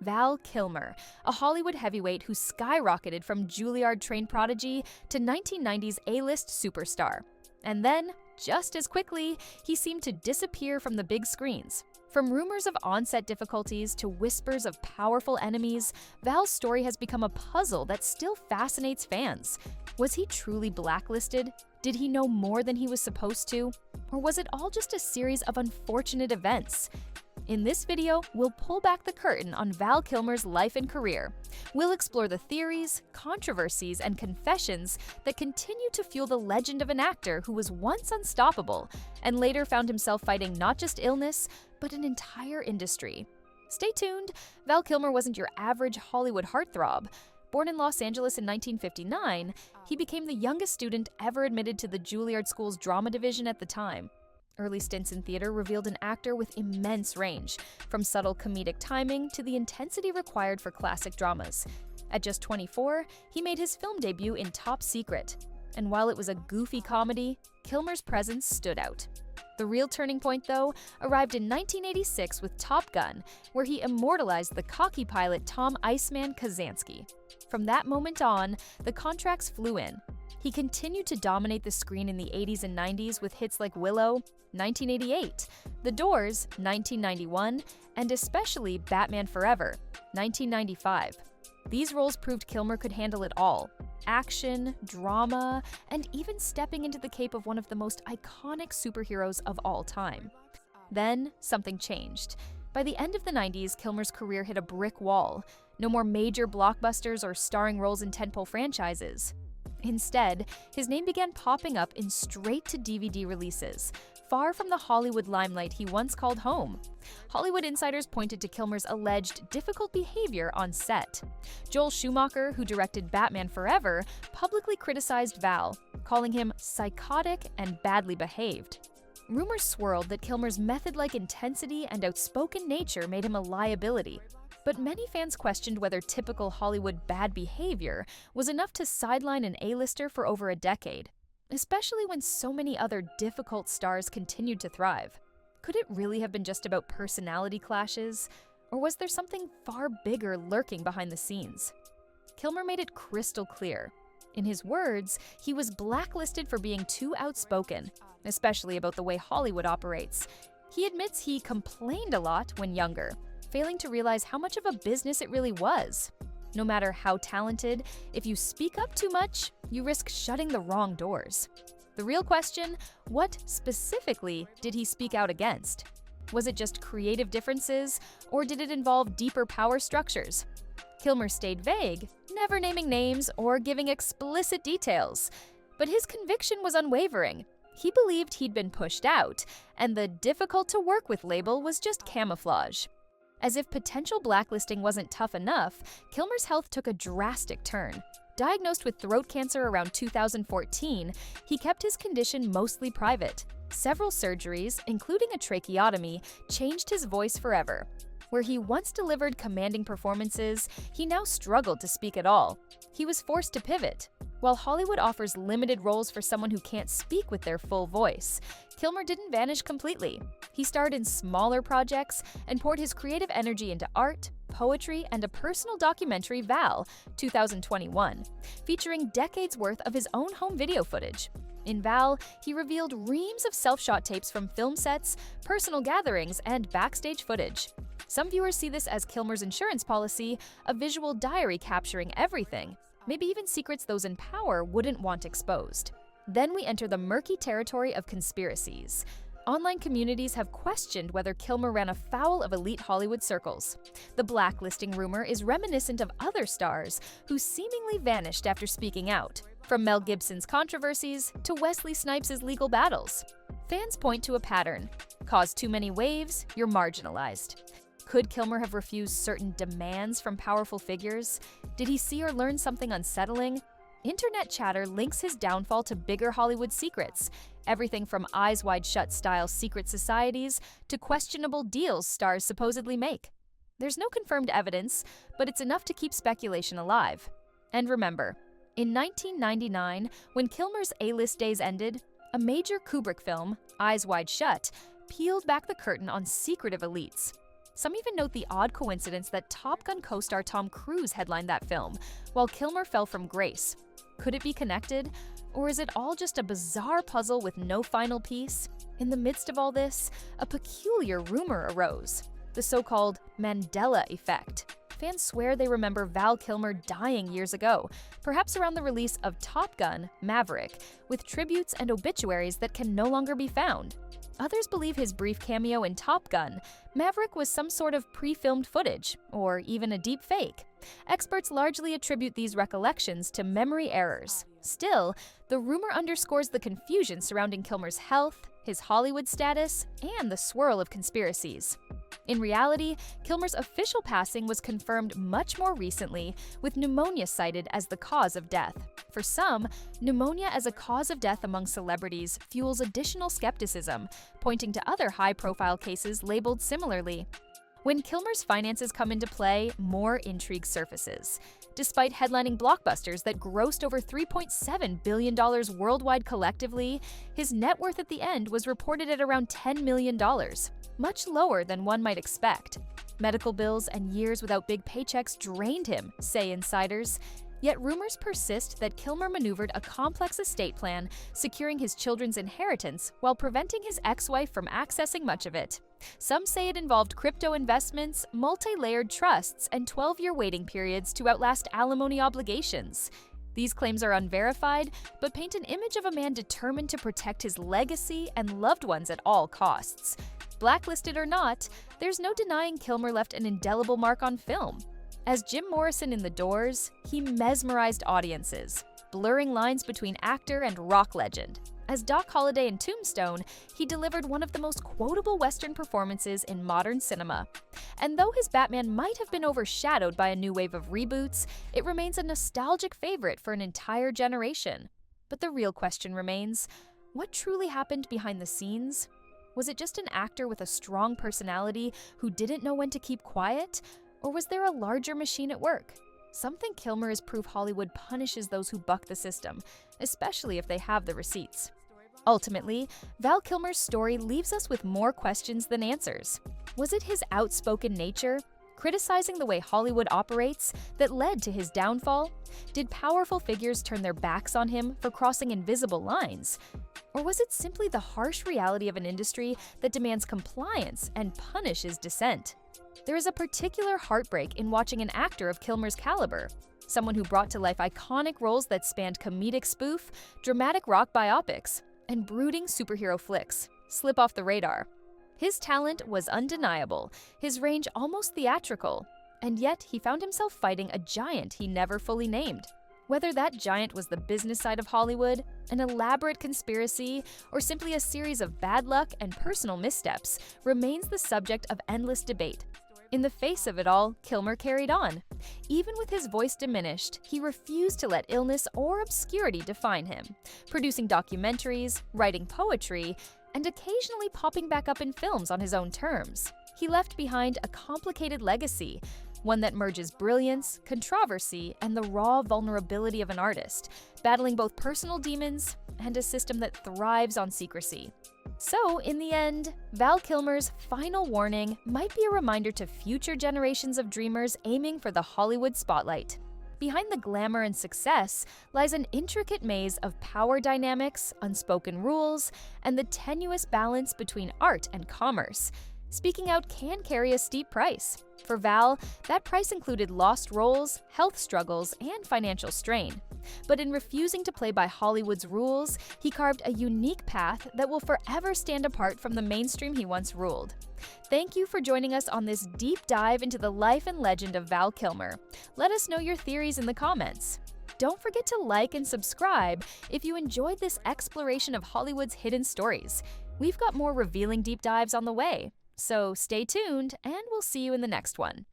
Val Kilmer, a Hollywood heavyweight who skyrocketed from Juilliard-trained prodigy to 1990s A-list superstar. And then, just as quickly, he seemed to disappear from the big screens. From rumors of on-set difficulties to whispers of powerful enemies, Val's story has become a puzzle that still fascinates fans. Was he truly blacklisted? Did he know more than he was supposed to? Or was it all just a series of unfortunate events? In this video, we'll pull back the curtain on Val Kilmer's life and career. We'll explore the theories, controversies, and confessions that continue to fuel the legend of an actor who was once unstoppable and later found himself fighting not just illness, but an entire industry. Stay tuned, Val Kilmer wasn't your average Hollywood heartthrob. Born in Los Angeles in 1959, he became the youngest student ever admitted to the Juilliard School's drama division at the time. Early stints in theater revealed an actor with immense range, from subtle comedic timing to the intensity required for classic dramas. At just 24, he made his film debut in Top Secret. And while it was a goofy comedy, Kilmer's presence stood out. The real turning point, though, arrived in 1986 with Top Gun, where he immortalized the cocky pilot Tom "Iceman" Kazansky. From that moment on, the contracts flew in. He continued to dominate the screen in the 80s and 90s with hits like Willow, 1988, The Doors, 1991, and especially Batman Forever, 1995. These roles proved Kilmer could handle it all: action, drama, and even stepping into the cape of one of the most iconic superheroes of all time. Then, something changed. By the end of the 90s, Kilmer's career hit a brick wall. No more major blockbusters or starring roles in tentpole franchises. Instead, his name began popping up in straight-to-DVD releases, far from the Hollywood limelight he once called home. Hollywood insiders pointed to Kilmer's alleged difficult behavior on set. Joel Schumacher, who directed Batman Forever, publicly criticized Val, calling him psychotic and badly behaved. Rumors swirled that Kilmer's method-like intensity and outspoken nature made him a liability. But many fans questioned whether typical Hollywood bad behavior was enough to sideline an A-lister for over a decade, especially when so many other difficult stars continued to thrive. Could it really have been just about personality clashes, or was there something far bigger lurking behind the scenes? Kilmer made it crystal clear. In his words, he was blacklisted for being too outspoken, especially about the way Hollywood operates. He admits he complained a lot when younger, failing to realize how much of a business it really was. No matter how talented, if you speak up too much, you risk shutting the wrong doors. The real question: what specifically did he speak out against? Was it just creative differences, or did it involve deeper power structures? Kilmer stayed vague, never naming names or giving explicit details. But his conviction was unwavering. He believed he'd been pushed out, and the difficult-to-work-with label was just camouflage. As if potential blacklisting wasn't tough enough, Kilmer's health took a drastic turn. Diagnosed with throat cancer around 2014, he kept his condition mostly private. Several surgeries, including a tracheotomy, changed his voice forever. Where he once delivered commanding performances, he now struggled to speak at all. He was forced to pivot. While Hollywood offers limited roles for someone who can't speak with their full voice, Kilmer didn't vanish completely. He starred in smaller projects and poured his creative energy into art, poetry, and a personal documentary, Val, 2021, featuring decades worth of his own home video footage. In Val, he revealed reams of self-shot tapes from film sets, personal gatherings, and backstage footage. Some viewers see this as Kilmer's insurance policy, a visual diary capturing everything, maybe even secrets those in power wouldn't want exposed. Then we enter the murky territory of conspiracies. Online communities have questioned whether Kilmer ran afoul of elite Hollywood circles. The blacklisting rumor is reminiscent of other stars who seemingly vanished after speaking out, from Mel Gibson's controversies to Wesley Snipes' legal battles. Fans point to a pattern: cause too many waves, you're marginalized. Could Kilmer have refused certain demands from powerful figures? Did he see or learn something unsettling? Internet chatter links his downfall to bigger Hollywood secrets, everything from Eyes Wide Shut style secret societies to questionable deals stars supposedly make. There's no confirmed evidence, but it's enough to keep speculation alive. And remember, in 1999, when Kilmer's A-list days ended, a major Kubrick film, Eyes Wide Shut, peeled back the curtain on secretive elites. Some even note the odd coincidence that Top Gun co-star Tom Cruise headlined that film, while Kilmer fell from grace. Could it be connected? Or is it all just a bizarre puzzle with no final piece? In the midst of all this, a peculiar rumor arose: the so-called Mandela effect. Fans swear they remember Val Kilmer dying years ago, perhaps around the release of Top Gun: Maverick, with tributes and obituaries that can no longer be found. Others believe his brief cameo in Top Gun: Maverick was some sort of pre-filmed footage, or even a deep fake. Experts largely attribute these recollections to memory errors. Still, the rumor underscores the confusion surrounding Kilmer's health, his Hollywood status, and the swirl of conspiracies. In reality, Kilmer's official passing was confirmed much more recently, with pneumonia cited as the cause of death. For some, pneumonia as a cause of death among celebrities fuels additional skepticism, pointing to other high-profile cases labeled similarly. When Kilmer's finances come into play, more intrigue surfaces. Despite headlining blockbusters that grossed over $3.7 billion worldwide collectively, his net worth at the end was reported at around $10 million, much lower than one might expect. Medical bills and years without big paychecks drained him, say insiders. Yet rumors persist that Kilmer maneuvered a complex estate plan, securing his children's inheritance while preventing his ex-wife from accessing much of it. Some say it involved crypto investments, multi-layered trusts, and 12-year waiting periods to outlast alimony obligations. These claims are unverified, but paint an image of a man determined to protect his legacy and loved ones at all costs. Blacklisted or not, there's no denying Kilmer left an indelible mark on film. As Jim Morrison in The Doors, he mesmerized audiences, blurring lines between actor and rock legend. As Doc Holliday in Tombstone, he delivered one of the most quotable Western performances in modern cinema. And though his Batman might have been overshadowed by a new wave of reboots, it remains a nostalgic favorite for an entire generation. But the real question remains, what truly happened behind the scenes? Was it just an actor with a strong personality who didn't know when to keep quiet? Or was there a larger machine at work? Some think Kilmer is proof Hollywood punishes those who buck the system, especially if they have the receipts. Ultimately, Val Kilmer's story leaves us with more questions than answers. Was it his outspoken nature, criticizing the way Hollywood operates, that led to his downfall? Did powerful figures turn their backs on him for crossing invisible lines? Or was it simply the harsh reality of an industry that demands compliance and punishes dissent? There is a particular heartbreak in watching an actor of Kilmer's caliber, someone who brought to life iconic roles that spanned comedic spoof, dramatic rock biopics, and brooding superhero flicks, slip off the radar. His talent was undeniable, his range almost theatrical, and yet he found himself fighting a giant he never fully named. Whether that giant was the business side of Hollywood, an elaborate conspiracy, or simply a series of bad luck and personal missteps, remains the subject of endless debate. In the face of it all, Kilmer carried on. Even with his voice diminished, he refused to let illness or obscurity define him, producing documentaries, writing poetry, and occasionally popping back up in films on his own terms. He left behind a complicated legacy, one that merges brilliance, controversy, and the raw vulnerability of an artist, battling both personal demons and a system that thrives on secrecy. So, in the end, Val Kilmer's final warning might be a reminder to future generations of dreamers aiming for the Hollywood spotlight. Behind the glamour and success lies an intricate maze of power dynamics, unspoken rules, and the tenuous balance between art and commerce. Speaking out can carry a steep price. For Val, that price included lost roles, health struggles, and financial strain. But in refusing to play by Hollywood's rules, he carved a unique path that will forever stand apart from the mainstream he once ruled. Thank you for joining us on this deep dive into the life and legend of Val Kilmer. Let us know your theories in the comments. Don't forget to like and subscribe if you enjoyed this exploration of Hollywood's hidden stories. We've got more revealing deep dives on the way. So stay tuned, and we'll see you in the next one.